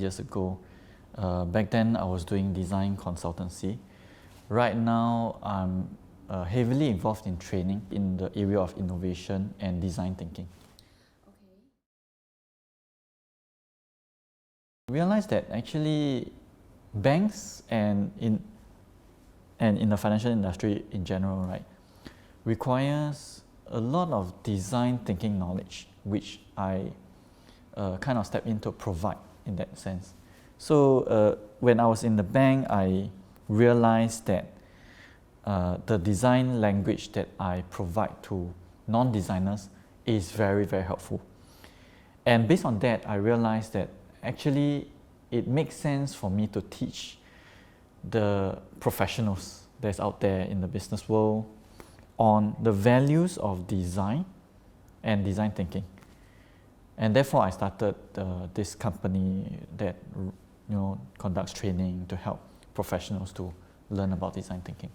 years ago. Back then, I was doing design consultancy. Right now, I'm heavily involved in training in the area of innovation and design thinking. I realized that actually banks and in the financial industry in general, right, requires a lot of design thinking knowledge, which I kind of step in to provide in that sense. So when I was in the bank, I realized that the design language that I provide to non-designers is very, very helpful. And based on that, I realized that actually it makes sense for me to teach the professionals that's out there in the business world on the values of design and design thinking. And therefore, I started this company that conducts training to help professionals to learn about design thinking.